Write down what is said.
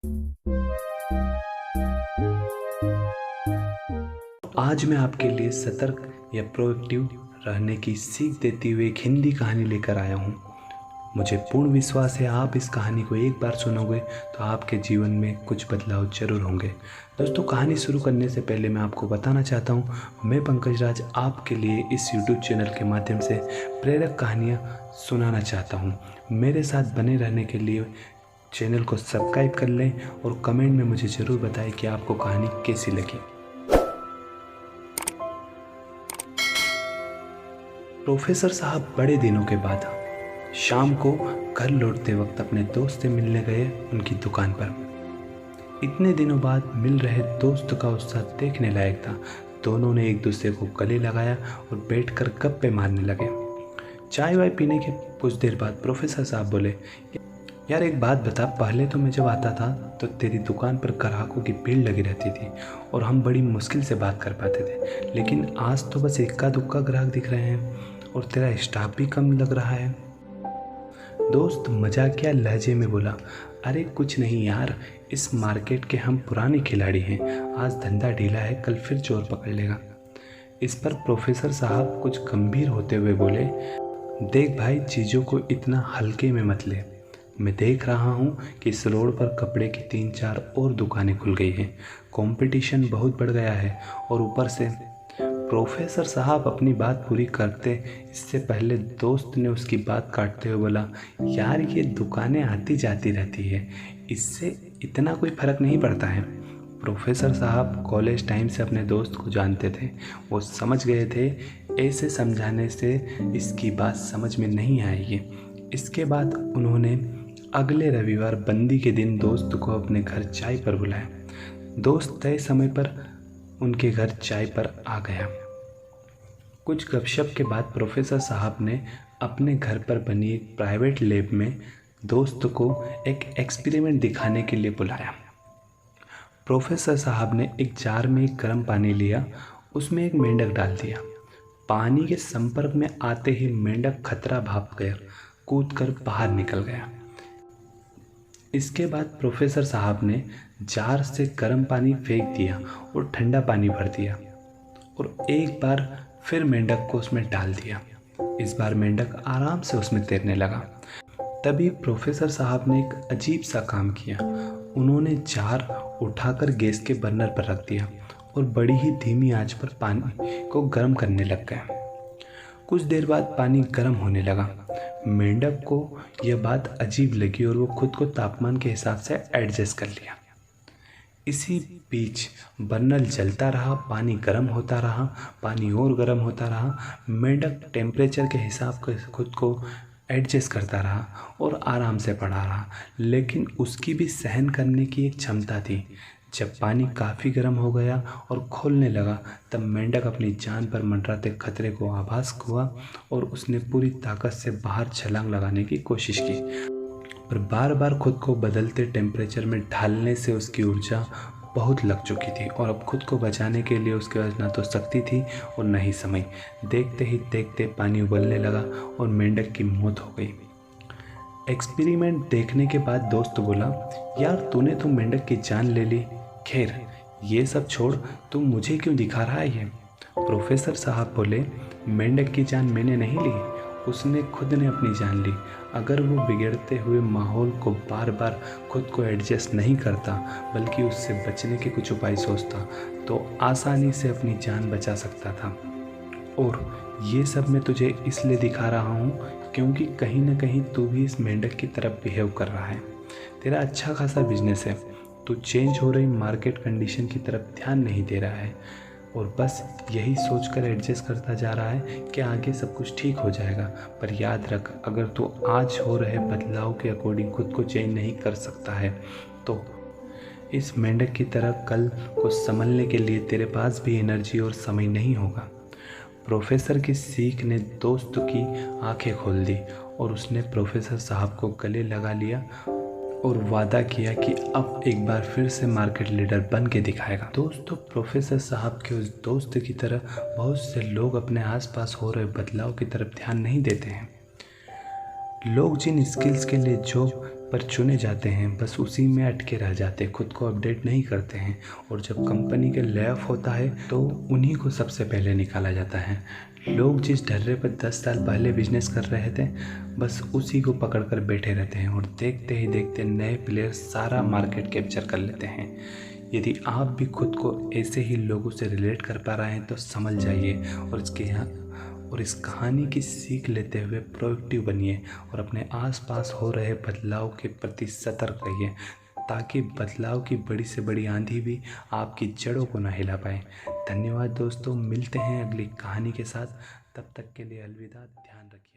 आज मैं आपके लिए सतर्क या प्रोएक्टिव रहने की सीख देती हुई एक हिंदी कहानी लेकर आया हूँ। मुझे पूर्ण विश्वास है आप इस कहानी को एक बार सुनोगे तो आपके जीवन में कुछ बदलाव जरूर होंगे। दोस्तों, कहानी शुरू करने से पहले मैं आपको बताना चाहता हूँ, मैं पंकज राज आपके लिए इस यूट्यूब चैनल के माध्यम से प्रेरक कहानियाँ सुनाना चाहता हूँ। मेरे साथ बने रहने के लिए चैनल को सब्सक्राइब कर लें और कमेंट में मुझे ज़रूर बताएं कि आपको कहानी कैसी लगी। प्रोफेसर साहब बड़े दिनों के बाद शाम को घर लौटते वक्त अपने दोस्त से मिलने गए उनकी दुकान पर। इतने दिनों बाद मिल रहे दोस्त का उत्साह देखने लायक था। दोनों ने एक दूसरे को गले लगाया और बैठकर गप्पे मारने लगे। चाय वाय पीने के कुछ देर बाद प्रोफेसर साहब बोले, यार एक बात बता, पहले तो मैं जब आता था तो तेरी दुकान पर ग्राहकों की भीड़ लगी रहती थी और हम बड़ी मुश्किल से बात कर पाते थे, लेकिन आज तो बस इक्का दुक्का ग्राहक दिख रहे हैं और तेरा स्टाफ भी कम लग रहा है। दोस्त मजाकिया लहजे में बोला, अरे कुछ नहीं यार, इस मार्केट के हम पुराने खिलाड़ी हैं, आज धंधा ढीला है, कल फिर चोर पकड़ लेगा। इस पर प्रोफेसर साहब कुछ गंभीर होते हुए बोले, देख भाई, चीज़ों को इतना हल्के में मत ले। मैं देख रहा हूँ कि इस रोड पर कपड़े की 3-4 और दुकानें खुल गई हैं, कंपटीशन बहुत बढ़ गया है और ऊपर से। प्रोफेसर साहब अपनी बात पूरी करते इससे पहले दोस्त ने उसकी बात काटते हुए बोला, यार ये दुकानें आती जाती रहती है, इससे इतना कोई फ़र्क नहीं पड़ता है। प्रोफेसर साहब कॉलेज टाइम से अपने दोस्त को जानते थे। वो समझ गए थे ऐसे समझाने से इसकी बात समझ में नहीं आएगी। इसके बाद उन्होंने अगले रविवार बंदी के दिन दोस्त को अपने घर चाय पर बुलाया। दोस्त तय समय पर उनके घर चाय पर आ गया। कुछ गपशप के बाद प्रोफेसर साहब ने अपने घर पर बनी एक प्राइवेट लैब में दोस्त को एक एक्सपेरिमेंट दिखाने के लिए बुलाया। प्रोफेसर साहब ने एक जार में एक गर्म पानी लिया, उसमें एक मेंढक डाल दिया। पानी के संपर्क में आते ही मेंढक खतरा भाप गया, कूदकर बाहर निकल गया। इसके बाद प्रोफेसर साहब ने जार से गर्म पानी फेंक दिया और ठंडा पानी भर दिया और एक बार फिर मेंढक को उसमें डाल दिया। इस बार मेंढक आराम से उसमें तैरने लगा। तभी प्रोफेसर साहब ने एक अजीब सा काम किया। उन्होंने जार उठाकर गैस के बर्नर पर रख दिया और बड़ी ही धीमी आंच पर पानी को गर्म करने लग गए। कुछ देर बाद पानी गर्म होने लगा। मेंढक को यह बात अजीब लगी और वो खुद को तापमान के हिसाब से एडजस्ट कर लिया। इसी बीच बर्नर जलता रहा, पानी गर्म होता रहा, पानी और गर्म होता रहा। मेंढक टेम्परेचर के हिसाब से खुद को एडजस्ट करता रहा और आराम से पड़ा रहा, लेकिन उसकी भी सहन करने की एक क्षमता थी। जब पानी काफ़ी गर्म हो गया और खोलने लगा, तब मेंढक अपनी जान पर मंडराते खतरे को आभास हुआ और उसने पूरी ताकत से बाहर छलांग लगाने की कोशिश की, पर बार बार खुद को बदलते टेम्परेचर में ढालने से उसकी ऊर्जा बहुत लग चुकी थी और अब खुद को बचाने के लिए उसके पास ना तो शक्ति थी और न ही समय। देखते ही देखते पानी उबलने लगा और मेंढक की मौत हो गई। एक्सपेरिमेंट देखने के बाद दोस्त बोला, यार तूने तो मेंढक की जान ले ली, खैर ये सब छोड़, तू मुझे क्यों दिखा रहा है ये? प्रोफेसर साहब बोले, मेंढक की जान मैंने नहीं ली, उसने खुद ने अपनी जान ली। अगर वो बिगड़ते हुए माहौल को बार बार खुद को एडजस्ट नहीं करता, बल्कि उससे बचने के कुछ उपाय सोचता, तो आसानी से अपनी जान बचा सकता था। और ये सब मैं तुझे इसलिए दिखा रहा हूँ क्योंकि कहीं ना कहीं तू भी इस मेंढक की तरफ बिहेव कर रहा है। तेरा अच्छा खासा बिजनेस है, तू चेंज हो रही मार्केट कंडीशन की तरफ ध्यान नहीं दे रहा है और बस यही सोचकर एडजस्ट करता जा रहा है कि आगे सब कुछ ठीक हो जाएगा। पर याद रख, अगर तू आज हो रहे बदलाव के अकॉर्डिंग खुद को चेंज नहीं कर सकता है तो इस मेंढक की तरह कल को संभलने के लिए तेरे पास भी एनर्जी और समय नहीं होगा। प्रोफेसर की सीख ने दोस्त की आंखें खोल दी और उसने प्रोफेसर साहब को गले लगा लिया और वादा किया कि अब एक बार फिर से मार्केट लीडर बन के दिखाएगा। दोस्तों, प्रोफेसर साहब के उस दोस्त की तरह बहुत से लोग अपने आसपास हो रहे बदलाव की तरफ ध्यान नहीं देते हैं। लोग जिन स्किल्स के लिए जॉब पर चुने जाते हैं बस उसी में अटके रह जाते, खुद को अपडेट नहीं करते हैं। और जब कंपनी के ले ऑफ होता है तो उन्हीं को सबसे पहले निकाला जाता है। लोग जिस ढर्रे पर 10 साल पहले बिजनेस कर रहे थे बस उसी को पकड़ कर बैठे रहते हैं और देखते ही देखते नए प्लेयर सारा मार्केट कैप्चर कर लेते हैं। यदि आप भी खुद को ऐसे ही लोगों से रिलेट कर पा रहे हैं तो समझ जाइए और इस कहानी की सीख लेते हुए प्रोएक्टिव बनिए और अपने आसपास हो रहे बदलाव के प्रति सतर्क रहिए, ताकि बदलाव की बड़ी से बड़ी आंधी भी आपकी जड़ों को ना हिला पाए। धन्यवाद दोस्तों, मिलते हैं अगली कहानी के साथ। तब तक के लिए अलविदा, ध्यान रखिए।